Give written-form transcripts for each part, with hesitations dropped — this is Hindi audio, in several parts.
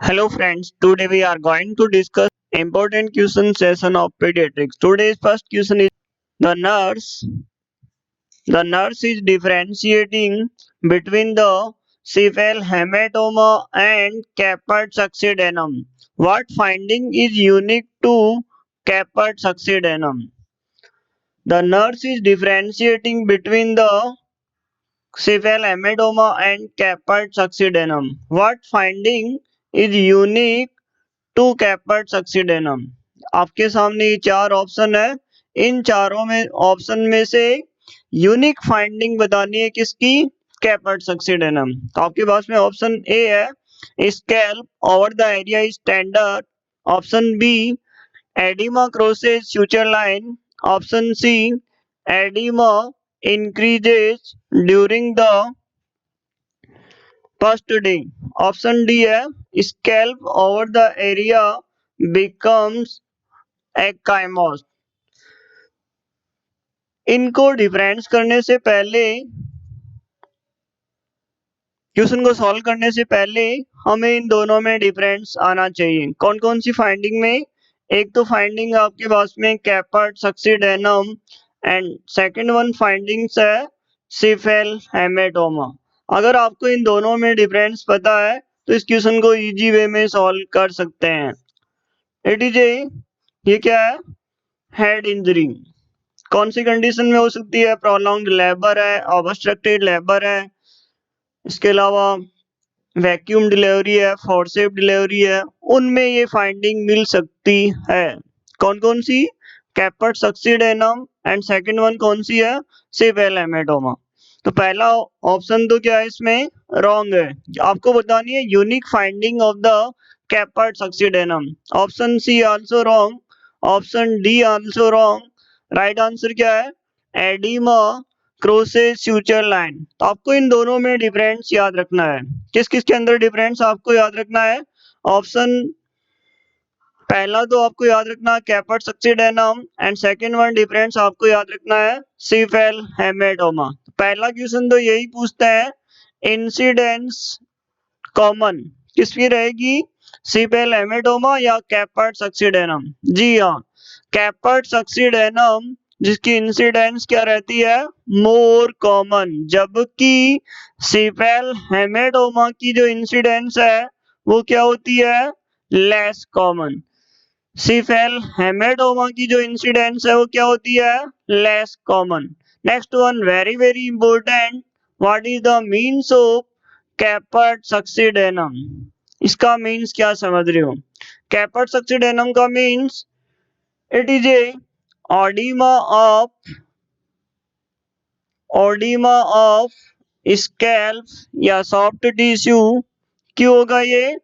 Hello friends, today we are going to discuss important question session of pediatrics. Today's first question is the nurse. The nurse is differentiating between the cephal hematoma and Kaplan succedaneum. What finding is unique to Kaplan succedaneum? The nurse is differentiating between the cephal hematoma and Kaplan succedaneum. What finding is unique to caput succedaneum. आपके सामने ये चार ऑप्शन है, इन चारों में ऑप्शन में से यूनिक फाइंडिंग बतानी है किसकी, कैपर्ड सक्सीडेनम। तो आपके पास में ऑप्शन ए है scalp over the area is tender, option B edema crosses future line, option C edema increases during the first day, option D है scalp over the area becomes ecchymosis. इनको डिफरेंस करने से पहले, क्वेश्चन को सॉल्व करने से पहले हमें इन दोनों में डिफरेंस आना चाहिए। कौन कौन सी फाइंडिंग में, एक तो फाइंडिंग आपके पास में कैपर्ड सक्सीडेनम एंड सेकंड वन फाइंडिंग्स है सिफेल हेमेटोमा। अगर आपको इन दोनों में डिफरेंस पता है तो इस क्वेश्चन को इजी वे में सॉल्व कर सकते हैं। इट इज ए, ये क्या है, हेड इंजरी। कौन सी कंडीशन में हो सकती है, प्रोलॉन्ग्ड लेबर है, ऑब्स्ट्रक्टेड लेबर है, इसके अलावा वैक्यूम डिलीवरी है, फोर्सेप डिलीवरी है, उनमें ये फाइंडिंग मिल सकती है। कौन कौन सी, कैपर्ड सक्सीडेनम एंड सेकंड वन कौन सी है, सिफेल हेमेटोमा। तो पहला ऑप्शन तो क्या है इसमें, रॉन्ग है। आपको बतानी है unique finding of the caput succedaneum. Option C also wrong, option D also wrong. Right answer क्या है, एडिमा क्रॉसेस फ्यूचर लाइन। तो आपको इन दोनों में डिफरेंस याद रखना है। किस किस के अंदर डिफरेंस आपको याद रखना है, ऑप्शन पहला तो आपको याद रखना है कैपर्ड सक्सीडेनम एंड सेकंड वन डिफरेंस आपको याद रखना है सिफेल हेमेटोमा। पहला क्वेश्चन तो यही पूछता है इंसिडेंस कॉमन किसकी रहेगी, सिफेल हेमेटोमा या कैपर्ड सक्सीडेनम। जी हाँ, कैपर्ड सक्सीडेनम जिसकी इंसिडेंस क्या रहती है, मोर कॉमन, जबकि सिफेल हेमेटोमा की जो इंसिडेंस है वो क्या होती है, लेस कॉमन। सिफेल हेमेटोमा की जो इंसिडेंस है वो क्या होती है, less common. Next one very very important, what is the means of caput succedaneum. इसका मीन्स क्या समझ रहे हो, कैपर्ड सक्सीडेनम का means it is a edema of scalp या सॉफ्ट टिश्यू। क्यों होगा ये,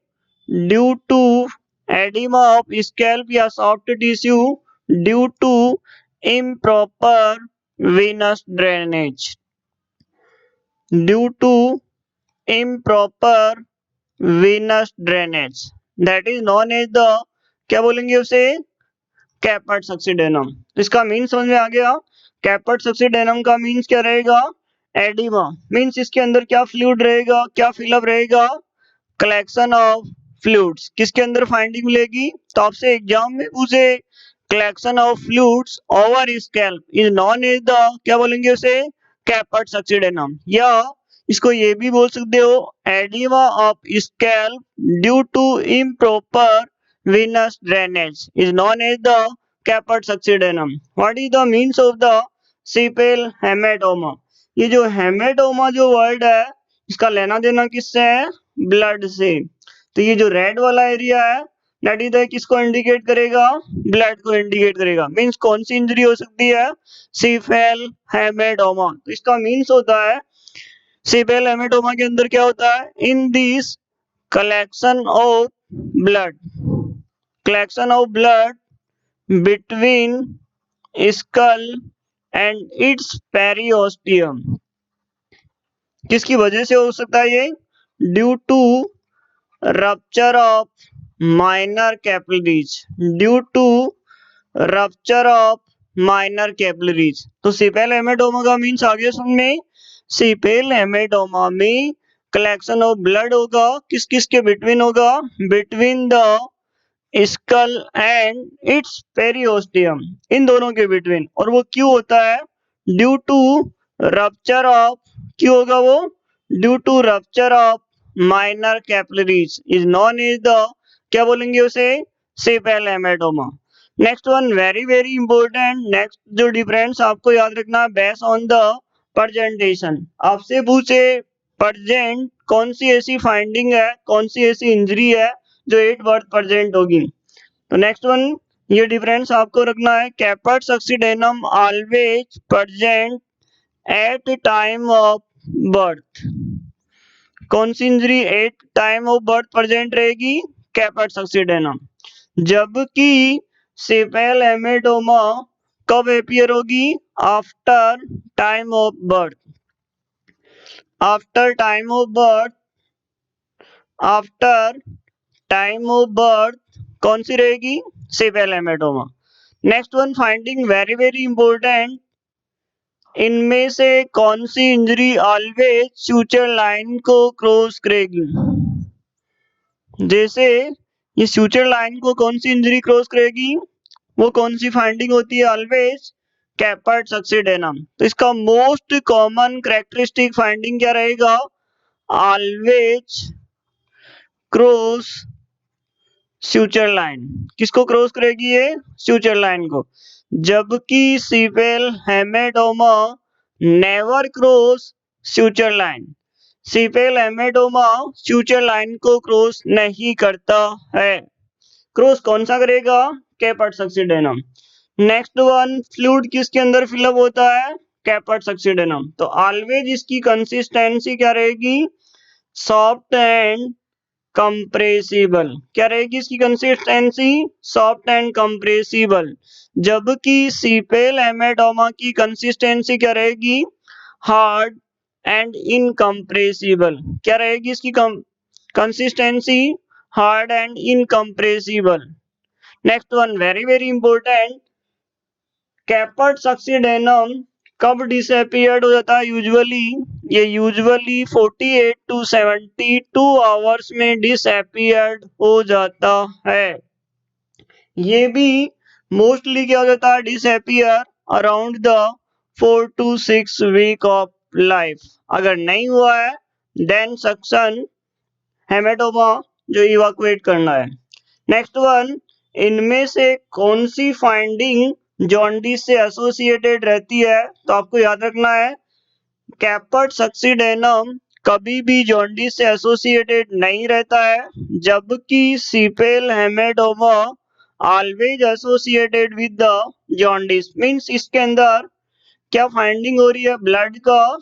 due to edema of scalp या soft tissue due to improper venous drainage, due to improper venous drainage, that is known as the, क्या बोलेंगे उसे, कैपर्ड सक्सीडेनम। इसका मीन समझ में आ गया। कैपर्ड सक्सीडेनम का मीन्स क्या रहेगा, एडिमा, मीन्स इसके अंदर क्या फ्लूइड रहेगा, क्या फिलअप रहेगा, कलेक्शन ऑफ फ्लूइड्स। किसके अंदर फाइंडिंग मिलेगी, तो आपसे एग्जाम में पूछे collection of fluids over scalp is known as the, क्या बोलेंगे उसे, कैपर्ड सक्सीडेनम। या इसको ये भी बोल सकते हो edema of scalp due to improper venous drainage is known as the caput succedaneum. What is the means of the cephal hematoma. ये जो हेमेटोमा जो वर्ड है इसका लेना देना किससे है, ब्लड से। तो ये जो रेड वाला एरिया है दैट इज किसको इंडिकेट करेगा, ब्लड को इंडिकेट करेगा। मींस कौन सी इंजरी हो सकती है, सिफेल हेमेटोमा। तो इसका मींस होता है सिफेल हेमेटोमा के अंदर क्या होता है, in this collection of blood, collection of blood between skull and its periosteum. किसकी वजह से हो सकता है ये, due to rupture of minor capillaries, due to rupture of minor capillaries. तो सिफेल हेमेटोमा का मीन्स आगे सुनने, सिफेल हेमेटोमा में कलेक्शन ऑफ ब्लड होगा, किस किस के बिटवीन होगा, between the skull and its periosteum, इन दोनों के बिटवीन। और वो क्यों होता है, ड्यू टू रप्चर ऑफ, क्यों होगा वो, due to rupture of minor capillaries is known as the, क्या बोलेंगे उसे, cephalhematoma. Next one very very important, next जो डिफरेंस आपको याद रखना, बेस्ड ऑन द प्रेजेंटेशन, आपसे पूछे प्रेजेंट कौन सी ऐसी फाइंडिंग है, कौन सी ऐसी इंजरी है जो 8 बर्थ प्रेजेंट होगी। तो नेक्स्ट वन ये डिफरेंस आपको रखना है, caput succedaneum always present at time of birth, कौन सी injury at time of birth present रहेगी, कैपर्ट सक्सीडेनम। जबकि सेपेल हेमेटोमा कब एपियर होगी, after time of birth, after time of birth, after time of birth कौन सी रहेगी, cephal hematoma. Next one finding very very important, इनमें से कौन सी इंजरी ऑलवेज फ्यूचर लाइन को क्रॉस करेगी, जैसे ये फ्यूचर लाइन को कौन सी इंजरी क्रॉस करेगी, वो कौन सी फाइंडिंग होती है, ऑलवेज कैपर्ट सक्सीडेनम। तो इसका मोस्ट कॉमन कैरेक्टरिस्टिक फाइंडिंग क्या रहेगा, ऑलवेज क्रॉस फ्यूचर लाइन, किसको क्रॉस करेगी ये, फ्यूचर लाइन को। जबकि cephalhematoma never cross future line, cephalhematoma future line को क्रॉस नहीं करता है, क्रॉस कौन सा करेगा, caput succedaneum. Next one fluid किसके अंदर फिलअप होता है, कैपर्ट सक्सीडेनम। तो ऑलवेज इसकी कंसिस्टेंसी क्या रहेगी, सॉफ्ट एंड कंप्रेसिबल, क्या रहेगी इसकी कंसिस्टेंसी, सॉफ्ट एंड कंप्रेसिबल। जबकि सीपेल हेमेटोमा की कंसिस्टेंसी क्या रहेगी, हार्ड एंड इनकम्प्रेसिबल, क्या रहेगी इसकी consistency, hard and incompressible. Next one very very important, caput succedaneum कब डिसअपियर्ड हो जाता है, यूजुअली ये यूजुअली 48 टू 72 आवर्स में डिसअपियर्ड हो जाता है। ये भी मोस्टली क्या हो जाता है, disappear around the 4 to 6 week of life. अगर नहीं हुआ है देन सक्शन हेमेटोमा जो इवाकुएट करना है। नेक्स्ट वन, इनमें से कौन सी फाइंडिंग जॉन्डिस से एसोसिएटेड रहती है, तो आपको याद रखना है कैपर्ट सक्सीडेनम कभी भी जॉन्डिस से एसोसिएटेड नहीं रहता है, जबकि cephalhematoma always associated with the jaundice. Means इसके अंदर क्या फाइंडिंग हो रही है, ब्लड का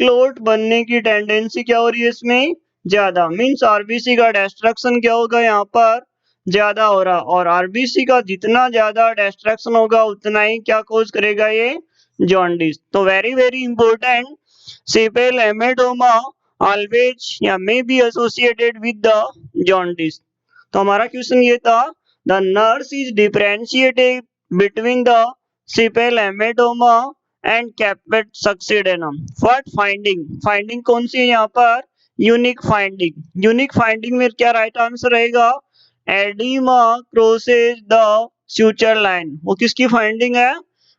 क्लोट बनने की टेंडेंसी क्या हो रही है इसमें ज्यादा, मींस आरबीसी का डिस्ट्रक्शन क्या होगा यहाँ पर ज्यादा हो रहा, और आरबीसी का जितना ज्यादा डिस्ट्रक्शन होगा उतना ही क्या कॉज करेगा ये जॉन्डिस। तो very very important, cephalhematoma always या may be associated with the jaundice. तो हमारा क्वेश्चन ये था, the nurse is differentiated between the cephalhematoma and caput succedaneum. What finding, finding कौन सी है यहाँ पर, यूनिक फाइंडिंग। यूनिक फाइंडिंग में क्या राइट आंसर रहेगा, oedema crosses the future line, वो किसकी फाइंडिंग है,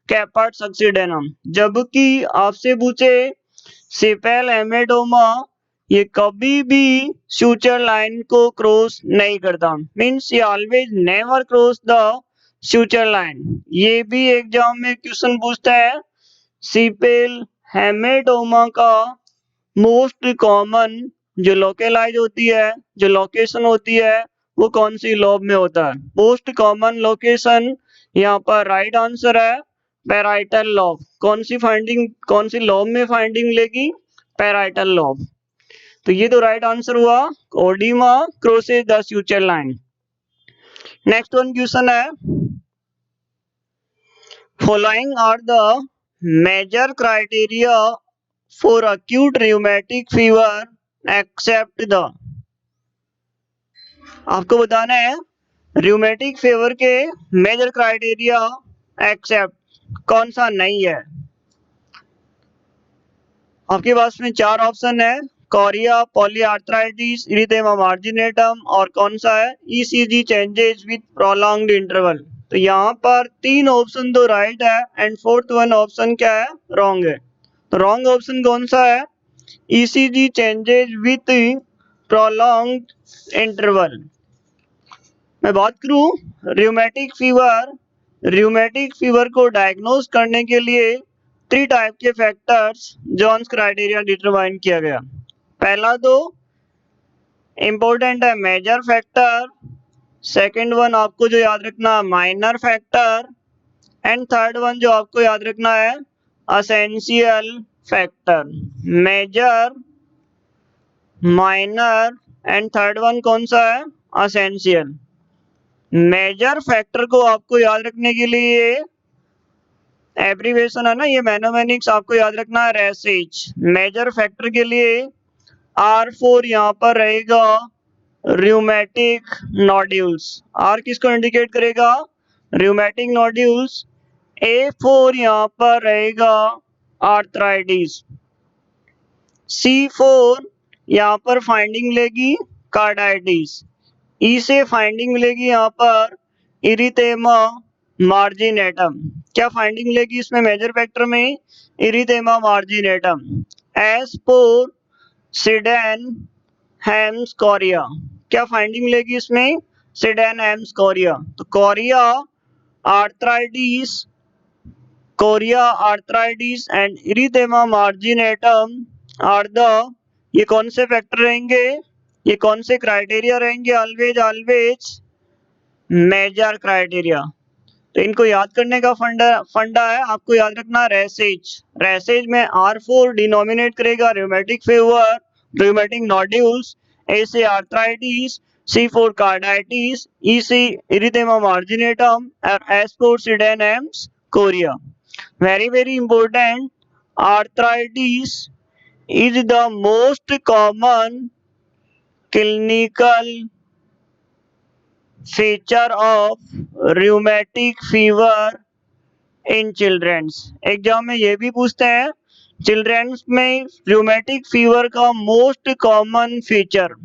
कैपर्ट सक्सीडेनम। जबकि आपसे पूछे सेपेल हेमेटोमा ये कभी भी फ्यूचर लाइन को क्रॉस नहीं करता, मींस ये always never cross the future line. ये भी एग्जाम में क्वेश्चन पूछता है, सीपेल हेमेटोमा का मोस्ट कॉमन जो लोकेलाइज होती है, जो लोकेशन होती है वो कौन सी लोब में होता है, मोस्ट कॉमन लोकेशन यहाँ पर राइट आंसर है पैराइटल लोब। कौन सी फाइंडिंग, कौन सी लोब में फाइंडिंग लेगी, पैराइटल लोब। तो ये तो राइट आंसर हुआ, oedema crosses the future line. Next one question है, following are the major criteria for acute rheumatic fever except the, आपको बताना है rheumatic fever के मेजर क्राइटेरिया एक्सेप्ट कौन सा नहीं है। आपके पास में चार ऑप्शन है, कोरिया, पॉलीआर्थराइटिस, इरिथेमा मार्जिनेटम, और कौन सा है ECG changes with prolonged interval. तो यहाँ पर 3 ऑप्शन तो राइट है एंड फोर्थ वन ऑप्शन क्या है, रॉन्ग है। तो रॉन्ग ऑप्शन कौन सा है, ECG changes with prolonged interval. मैं बात करूं र्यूमेटिक फीवर को डायग्नोज करने के लिए 3 टाइप के फैक्टर्स जॉन्स क्राइटेरिया डिटरमाइन किया गया। पहला तो इम्पोर्टेंट है मेजर फैक्टर, सेकंड वन आपको जो याद रखना minor factor, and third one जो आपको याद रखना है essential factor. Major, minor and third one कौन सा है, असेंशियल। मेजर फैक्टर को आपको याद रखने के लिए एब्रीवेशन है ना, ये मैनोमेनिक्स आपको याद रखना है रेसिज। मेजर फैक्टर के लिए R4 यहाँ पर रहेगा रूमेटिक नोड्यूल्स। R किसको इंडिकेट करेगा, रूमेटिक नोड्यूल्स। A4 यहाँ पर रहेगा आर्थराइटिस। C4 यहाँ पर फाइंडिंग लेगी कार्डाइटिस। ई से फाइंडिंग मिलेगी यहाँ पर इरिथेमा मार्जिनेटम। क्या फाइंडिंग मिलेगी इसमें मेजर फैक्टर में, erythema marginatum. S4 Sydenham's chorea. क्या फाइंडिंग मिलेगी इसमें, सिडेन हेम्स कोरिया। तो chorea arthritis and erythema marginatum are the, ये कौन से फैक्टर रहेंगे, ये कौन से क्राइटेरिया रहेंगे, ऑलवेज मेजर क्राइटेरिया। तो इनको याद करने का फंडा है, आपको याद रखना रेसेज में R4 डिनोमिनेट करेगा rheumatic fever, rheumatic nodules. A से आर्थराइटिस, C4 कार्डाइटिस, E से इरिथेमा मार्जिनेटम और S4 Sydenham's chorea. very important, arthritis is the most common clinical feature of rheumatic fever in children। Exam में ये भी पूछते हैं चिल्ड्रंस में rheumatic fever का मोस्ट कॉमन फीचर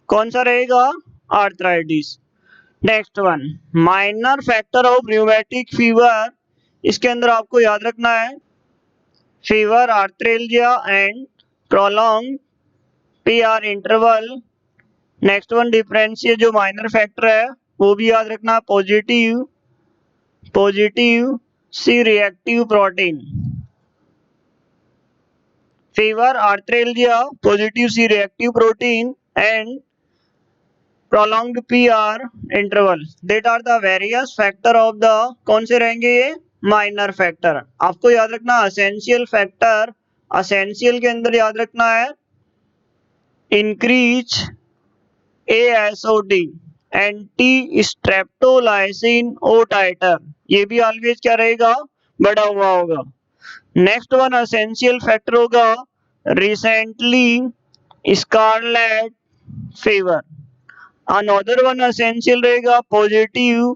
कौन सा रहेगा, arthritis. Next one minor factor of rheumatic fever, इसके अंदर आपको याद रखना है fever, arthralgia and prolong PR interval. Next one differentiate जो माइनर फैक्टर है वो भी याद रखना, positive C reactive protein. Fever, arthralgia, positive C reactive protein and prolonged PR interval, that are the various factor of the, कौन से रहेंगे ये, माइनर फैक्टर। आपको याद रखना असेंशियल फैक्टर, असेंशियल के अंदर याद रखना है increase ASOT, anti streptolysin O titre, ये भी ऑलवेज क्या रहेगा, बढ़ा हुआ होगा। नेक्स्ट वन असेंशियल फैक्टर होगा recently scarlet fever. Another one essential रहेगा पॉजिटिव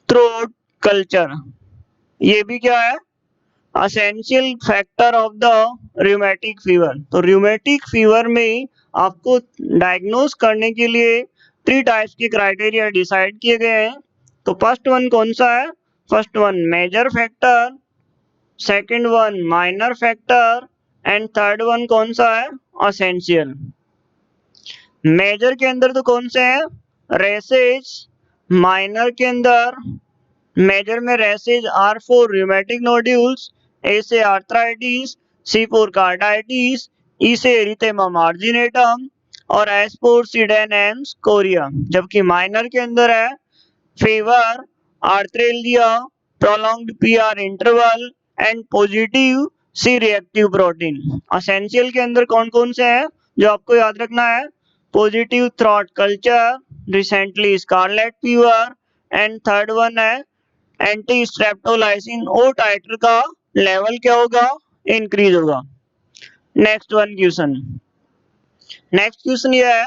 थ्रोट कल्चर, ये भी क्या है, essential factor of the rheumatic fever. तो रूमेटिक फीवर में आपको डायग्नोज करने के लिए 3 टाइप्स के क्राइटेरिया डिसाइड किए गए हैं। तो फर्स्ट वन कौन सा है, first one major factor, second one minor factor and third one कौन सा है, असेंशियल। मेजर के अंदर तो कौन से हैं, रेसेज। माइनर के अंदर मेजर में races R4 rheumatic nodules, A से आर्थराइटिस, C4 कार्डाइटिस, E से एरिथेमा मार्जिनेटम और S4 सिडेनेम्स कोरिया। जबकि माइनर के अंदर है fever, arthralgia, prolonged PR interval and positive C reactive protein. Essential के अंदर कौन कौन से हैं जो आपको याद रखना है, positive throat culture, recently scarlet fever and third one है एंटी स्ट्रेप्टोलाइसिन ओ टाइटर का लेवल क्या होगा, इंक्रीज होगा। नेक्स्ट क्वेश्चन ये है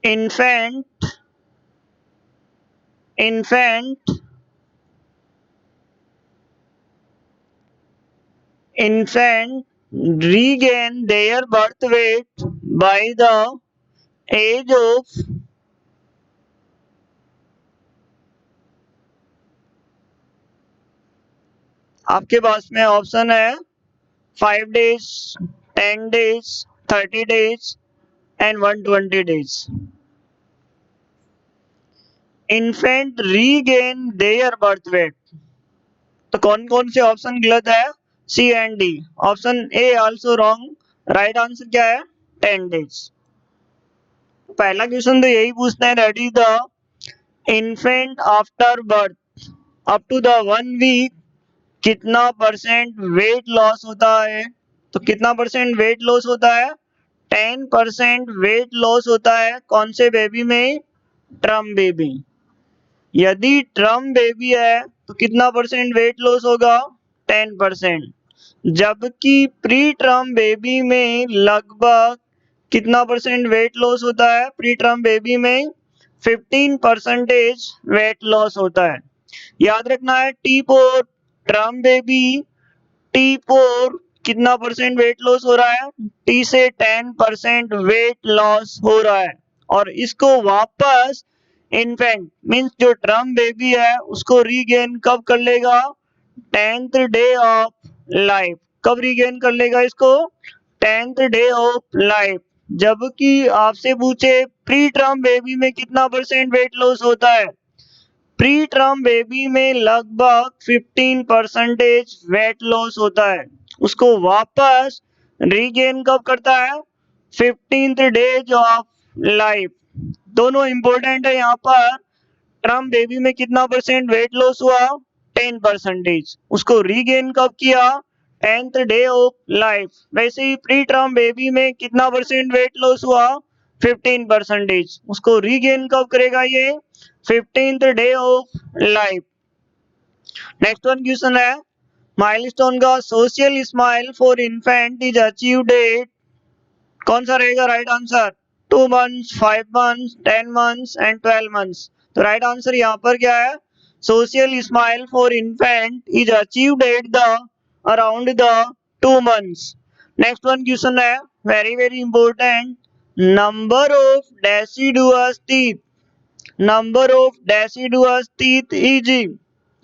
infant regain their birth weight by the age of आपके पास में ऑप्शन है 5 days, 10 days, 30 days and 120 days. Infant regain their birth weight. तो कौन कौन से ऑप्शन गलत है? C and D. Option A also wrong. Right answer क्या है? 10 days. पहला क्वेश्चन तो यही पूछना है, that is the infant after birth up to the 1 week कितना परसेंट वेट लॉस होता है? तो कितना परसेंट वेट लॉस होता है? 10% वेट लॉस होता है. कौन से बेबी में? Term baby. यदि ट्रम बेबी है तो कितना परसेंट वेट लॉस होगा? 10%. जबकि प्री टर्म बेबी में लगभग कितना परसेंट वेट लॉस होता है? प्री टर्म बेबी में 15% वेट लॉस होता है. याद रखना है T four term baby, T4 कितना परसेंट वेट लॉस हो रहा है? T से 10% वेट लॉस हो रहा है. और इसको वापस इन्फेंट मीन्स जो ट्रम बेबी है उसको रीगेन कब कर लेगा? 10th day of life. कब रीगेन कर लेगा इसको? 10th day of life. जबकि आपसे पूछे प्री टर्म बेबी में कितना परसेंट वेट लॉस होता है? प्री टर्म बेबी में लगभग 15% वेट लॉस होता है. उसको वापस रीगेन कब करता है? 15th days of life. दोनों इंपॉर्टेंट है. यहाँ पर टर्म बेबी में कितना परसेंट वेट लॉस हुआ? 10%. उसको रीगेन कब किया? 10th day of life. वैसे ही प्री टर्म बेबी में कितना परसेंट वेट लॉस हुआ? 15%. उसको रीगेन कब करेगा ये? 15th day of life. Next one question है, माइलस्टोन का social smile for infant is achieved at. कौन सा रहेगा right answer? 2 months, 5 months, 10 months and 12 months. तो राइट आंसर यहाँ पर क्या है? Social smile for infant is achieved at the around the 2 months. Next one question है, very very important, number of deciduous teeth. Number of deciduous teeth is.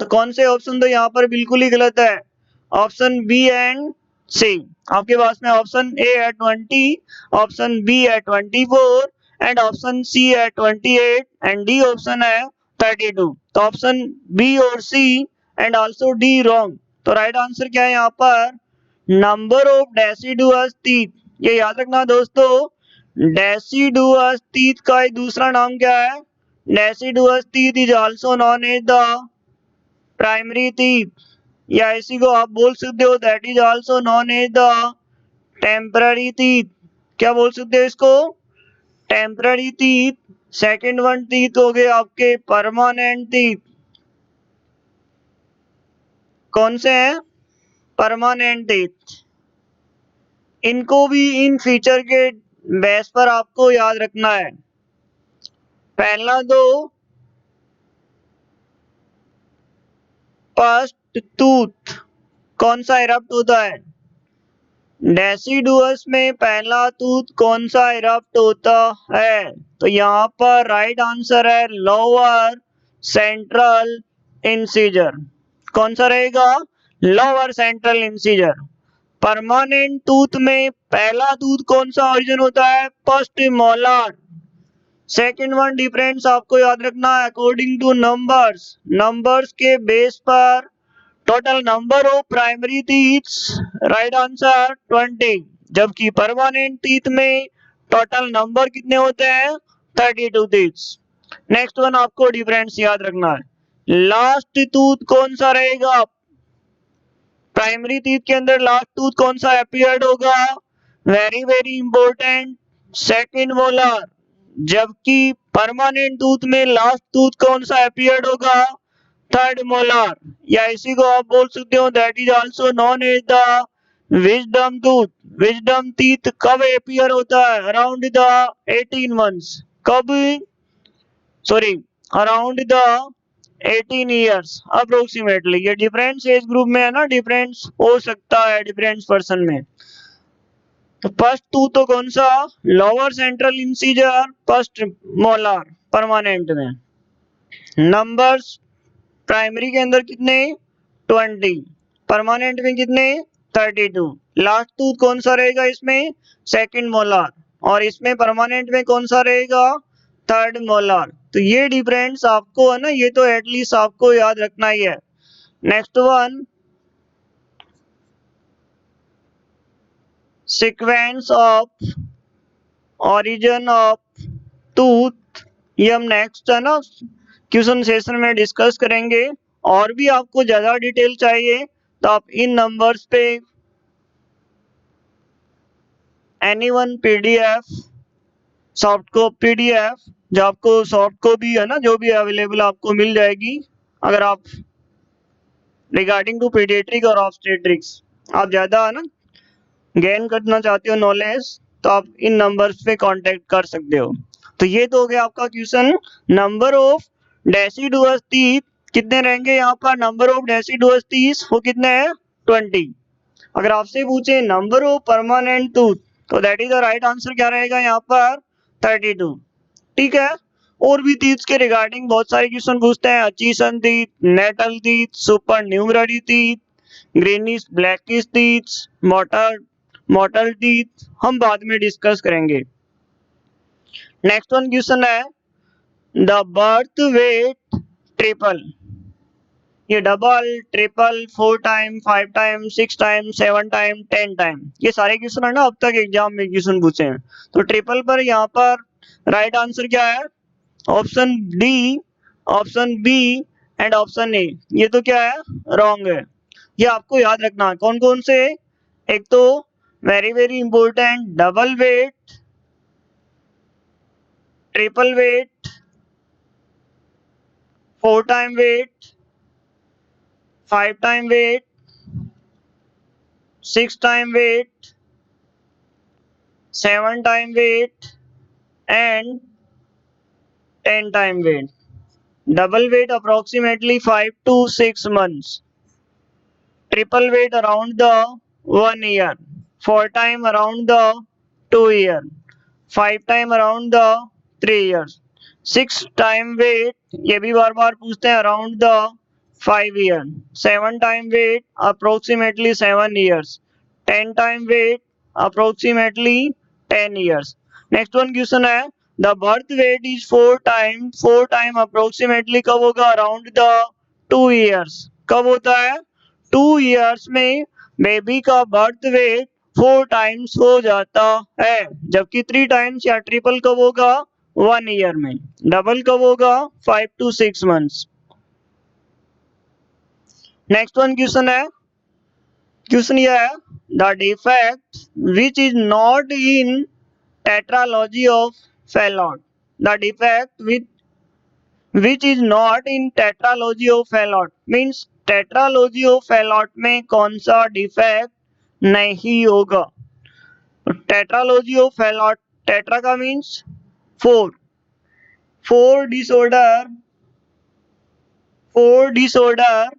तो कौन से ऑप्शन तो यहाँ पर बिल्कुल ही गलत है? ऑप्शन बी एंड सी. आपके पास में ऑप्शन ए है 20, ऑप्शन बी है 24 एंड ऑप्शन सी है 28 एंड डी ऑप्शन है 32. तो ऑप्शन बी और सी एंड आल्सो डी रॉन्ग. तो राइट आंसर क्या है यहाँ पर? Number of deciduous teeth. ये याद रखना दोस्तों, डेसिडुअस टीथ का एक दूसरा नाम क्या है? Deciduous teeth is also known as the primary teeth, या इसी को आप बोल सकते हो that is also known as the temporary teeth. क्या बोल सकते हो इसको? Temporary teeth. Second one teeth हो गए आपके परमानेंट टीथ. कौन से हैं? Permanent teeth. इनको भी इन फीचर के बेस पर आपको याद रखना है. पहला दो, फर्स्ट टूथ कौन सा इरप्ट होता है? डेसिडुअस में पहला टूथ कौन सा इरप्ट होता है? तो यहाँ पर राइट आंसर है लोअर सेंट्रल इंसीजर. कौन सा रहेगा? Lower central incisor. Permanent tooth में पहला टूथ कौन सा ओरिजिन होता है? First molar. Second one difference आपको याद रखना है अकॉर्डिंग टू नंबर्स. नंबर्स के बेस पर total number of primary teeths, right answer 20. जबकि परमानेंट टीथ में टोटल नंबर कितने होते हैं? 32 टीथ्स. नेक्स्ट वन आपको डिफरेंस याद रखना है. लास्ट टूथ कौन सा रहेगा? प्राइमरी टीथ के अंदर लास्ट टूथ कौन सा अपीयर्ड होगा? Very very important, second molar. जबकि परमानेंट टूथ में लास्ट टूथ कौन सा अपीयर्ड होगा? थर्ड मोलर, या इसी को आप बोल सकते हो that is also known as the wisdom tooth. Wisdom teeth कब अपीयर होता है? Around the 18 months. कब? Sorry, around the 18 years approximately. ये डिफरेंस एज ग्रुप में है ना, डिफरेंस हो सकता है डिफरेंस पर्सन में. तो फर्स्ट टू तो कौन सा, lower central incisor, first molar permanent में। नंबर्स प्राइमरी के अंदर कितने, 20, परमानेंट में कितने, 32। लास्ट टूथ कौन सा रहेगा इसमें, सेकंड मोलार, और इसमें परमानेंट में कौन सा रहेगा, थर्ड मोलार। तो ये डिफरेंस आपको है ना, ये तो एटलीस्ट आपको याद रखना ही है। Next one, sequence of origin of tooth, ये हम नेक्स्ट है ना क्वेश्चन सेशन में डिस्कस करेंगे। और भी आपको ज्यादा डिटेल चाहिए तो आप इन नंबर्स पे anyone PDF, soft copy PDF, जो आपको सॉफ्ट कॉपी है ना जो भी अवेलेबल आपको मिल जाएगी। अगर आप रिगार्डिंग टू पीडियाट्रिक और ऑब्स्टेट्रिक्स आप ज्यादा है ना गेन करना चाहते हो नॉलेज, तो आप इन नंबर्स पे कांटेक्ट कर सकते हो। तो ये तो हो गया आपका question. Number of deciduous teeth कितने रहेंगे यहाँ पर, नंबर ऑफ डेसिडुअस टीथ वो कितने हैं, 20। अगर आपसे पूछे नंबर ऑफ परमानेंट टूथ, तो that is the right answer क्या रहेगा यहाँ पर, 32। ठीक है। और भी टीथ के रिगार्डिंग बहुत सारे क्वेश्चन पूछते हैं, Hutchinson teeth, natal teeth, supernumerary teeth, greenish blackish teeth, mottled teeth, हम बाद में डिस्कस करेंगे। नेक्स्ट वन क्वेश्चन है, द बर्थ वेट ट्रिपल, ये double triple 4 time 5 time 6 time 7 time 10 time, ये सारे क्वेश्चन है ना अब तक एग्जाम में क्वेश्चन पूछे हैं। तो ट्रिपल पर यहाँ पर राइट आंसर क्या है, option D, option B and option A. ये तो क्या है, रॉन्ग है। ये आपको याद रखना है कौन कौन से, एक तो very very important double weight, triple weight, 4 time weight, 5 time weight, 6 time weight, 7 time weight and 10 time weight. Double weight approximately 5 to 6 months, triple weight around the 1 year, 4 time around the 2 year, 5 time around the 3 years, 6 time weight ये भी बार बार पूछते हैं around the 5 year, 7 time weight approximately 7 years, 10 time weight approximately 10 years। Next one question है, the birth weight is 4 time approximately कब होगा, अराउंड द 2 years, कब होता है, 2 years में बेबी का बर्थ वेट 4 टाइम्स हो जाता है, जबकि 3 टाइम्स या ट्रिपल कब होगा, 1 year में, डबल कब होगा, 5 to 6 months। Next one question है, क्वेश्चन यह है, the defect which is not in tetralogy of Fallot, the defect which is not in tetralogy of Fallot means tetralogy of Fallot में कौन सा डिफेक्ट नहीं होगा। tetralogy of Fallot, tetra का मीन्स 4 डिसऑर्डर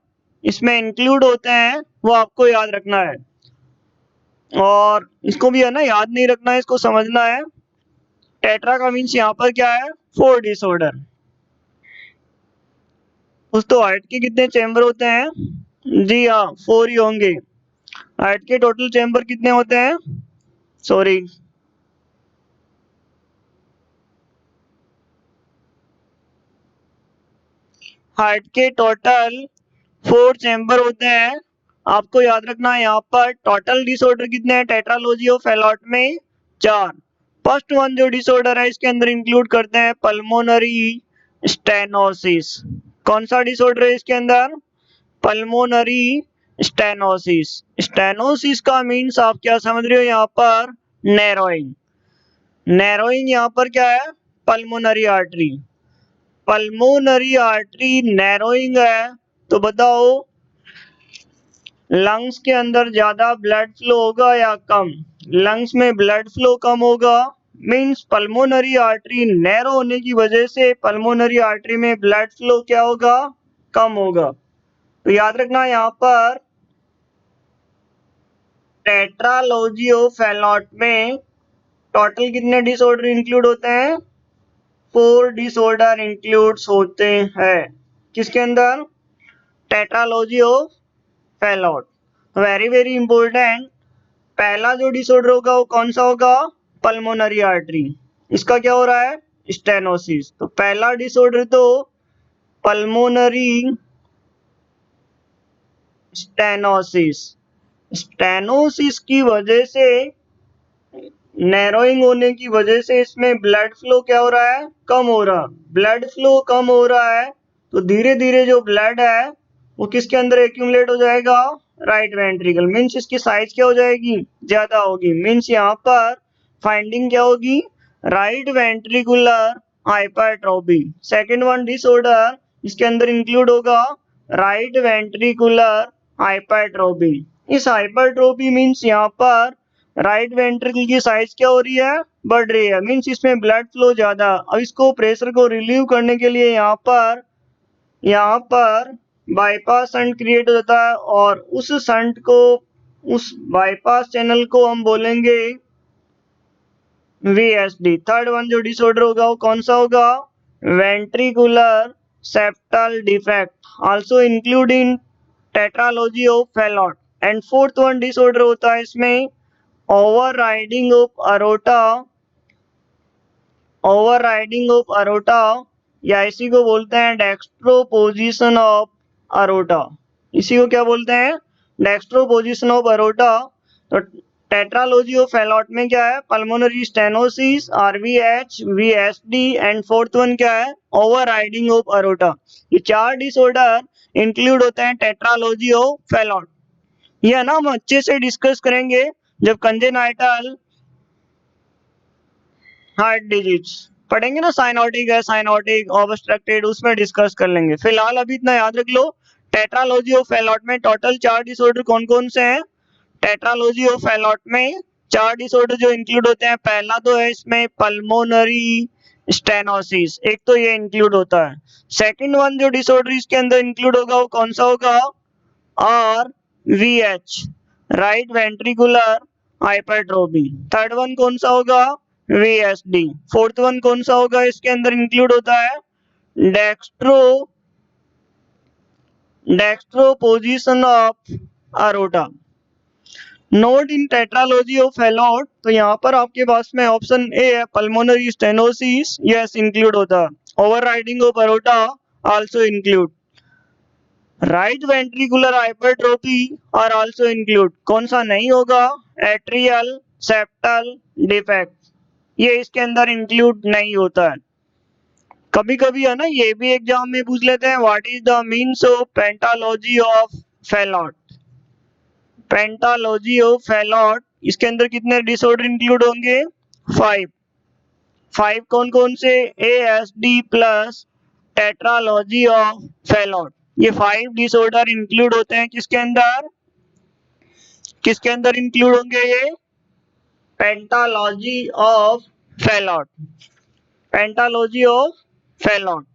इसमें इंक्लूड होते हैं, वो आपको याद रखना है। और इसको भी है ना याद नहीं रखना है, इसको समझना है। टेट्रा का मीन्स यहाँ पर क्या है, 4 डिसऑर्डर। उस तो हार्ट के कितने चैम्बर होते हैं, जी हाँ 4 ही होंगे। हार्ट के टोटल चैम्बर कितने होते हैं, सॉरी हार्ट के टोटल 4 चैम्बर होते हैं। आपको याद रखना है यहाँ पर टोटल डिसऑर्डर कितने हैं टेट्रालॉजी ऑफ फैलॉट में, 4। फर्स्ट वन जो डिसऑर्डर है इसके अंदर इंक्लूड करते हैं पल्मोनरी स्टेनोसिस। कौन सा डिसऑर्डर है इसके अंदर, पल्मोनरी स्टेनोसिस। स्टेनोसिस का मीन्स आप क्या समझ रहे हो यहाँ पर, नैरोइंग। नैरोइंग यहाँ पर क्या है, pulmonary artery. Pulmonary artery narrowing है तो बताओ लंग्स के अंदर ज्यादा ब्लड फ्लो होगा या कम, लंग्स में ब्लड फ्लो कम होगा, मीन्स पल्मोनरी आर्टरी नैरो होने की वजह से पल्मोनरी आर्टरी में ब्लड फ्लो क्या होगा, कम होगा। तो याद रखना यहाँ पर टेट्रालॉजी ऑफ फैलॉट में टोटल कितने डिसऑर्डर इंक्लूड होते हैं? 4 डिसऑर्डर इंक्लूड्स होते हैं। किसके अंदर? Tetralogy of Fallot. Very very important, पहला जो डिसऑर्डर होगा वो कौन सा होगा? Pulmonary artery. इसका क्या हो रहा है? स्टेनोसिस। तो पहला डिसऑर्डर तो पल्मोनरी स्टेनोसिस। स्टेनोसिस की वजह से, नैरोइंग होने की वजह से इसमें ब्लड फ्लो क्या हो रहा है? कम हो रहा। ब्लड फ्लो कम हो रहा है तो धीरे धीरे जो ब्लड है वो किसके अंदर एक्यूमुलेट हो जाएगा? Right ventricle. मीन्स इसकी साइज क्या हो जाएगी? ज्यादा होगी। मीन्स यहाँ पर फाइंडिंग क्या होगी? Right ventricular hypertrophy. Second one disorder इसके अंदर इंक्लूड होगा राइट वेंट्रिकुलर हाइपरट्रोफी। इस हाइपरट्रोफी मीन्स यहाँ पर राइट वेंट्रिकल की साइज क्या हो रही है? बढ़ रही है। मीन्स इसमें ब्लड फ्लो ज्यादा। अब इसको प्रेशर को रिलीव करने के लिए यहाँ पर बाईपास शंट क्रिएट हो जाता है और उस शंट को, उस बाईपास चैनल को हम बोलेंगे VSD। थर्ड वन जो डिसऑर्डर होगा वो कौन सा होगा? Ventricular septal defect, also include in tetralogy of Fallot. And fourth one disorder होता है इसमें overriding of aorta. Overriding of aorta या इसी को बोलते हैं डेक्स्ट्रोपोजिशन ऑफ अरोटा। इसी को क्या बोलते हैं? डेक्स्ट्रोपोजिशन ऑफ अरोटा। तो टेट्रालॉजी ऑफ फैलॉट में क्या है? Pulmonary stenosis, RVH, VSD and fourth one क्या है? Overriding of aorta. ये चार डिसऑर्डर इंक्लूड होते हैं टेट्रालॉजी ऑफ फैलॉट। ये ना हम अच्छे से डिस्कस करेंगे जब कंजेनाइटल हार्ट डिजीज पढ़ेंगे ना। साइनोटिक है, साइनोटिक, ऑब्स्ट्रक्टेड, उसमें डिस्कस कर लेंगे। फिलहाल अभी इतना याद रख लो, टेट्रालॉजी ऑफ फैलॉट में टोटल 4 डिसऑर्डर कौन कौन से हैं? टेट्रालॉजी ऑफ फैलॉट में 4 डिसऑर्डर जो इंक्लूड होते हैं, पहला तो है इसमें पल्मोनरी स्टेनोसिस, एक तो ये इंक्लूड होता है। सेकंड वन जो डिसऑर्डर इसके अंदर इंक्लूड होगा वो कौन सा होगा? RVH, right ventricular hypertrophy. Third one कौन सा होगा? VSD। फोर्थ वन कौन सा होगा? इसके अंदर इंक्लूड होता है dextroposition of aorta. Note in tetralogy of Fallot, तो यहाँ पर आपके पास में ऑप्शन ए है पल्मोनरी स्टेनोसिस, यस इंक्लूड होता है। Overriding of aorta also include. Right ventricular hypertrophy are also include. कौन सा नहीं होगा? एट्रियल सेप्टल डिफेक्ट, ये इसके अंदर इंक्लूड नहीं होता है। कभी कभी है ना, ये भी एग्जाम में पूछ लेते हैं, what is the means of pentalogy of Fallot. Pentalogy of Fallot, इसके अंदर कितने डिसऑर्डर इंक्लूड होंगे? 5 कौन कौन से? ASD plus tetralogy of Fallot. ये 5 डिसऑर्डर इंक्लूड होते हैं किसके अंदर? किसके अंदर इंक्लूड होंगे ये? पेंटालॉजी of Fallot. Pentalogy of Fallot.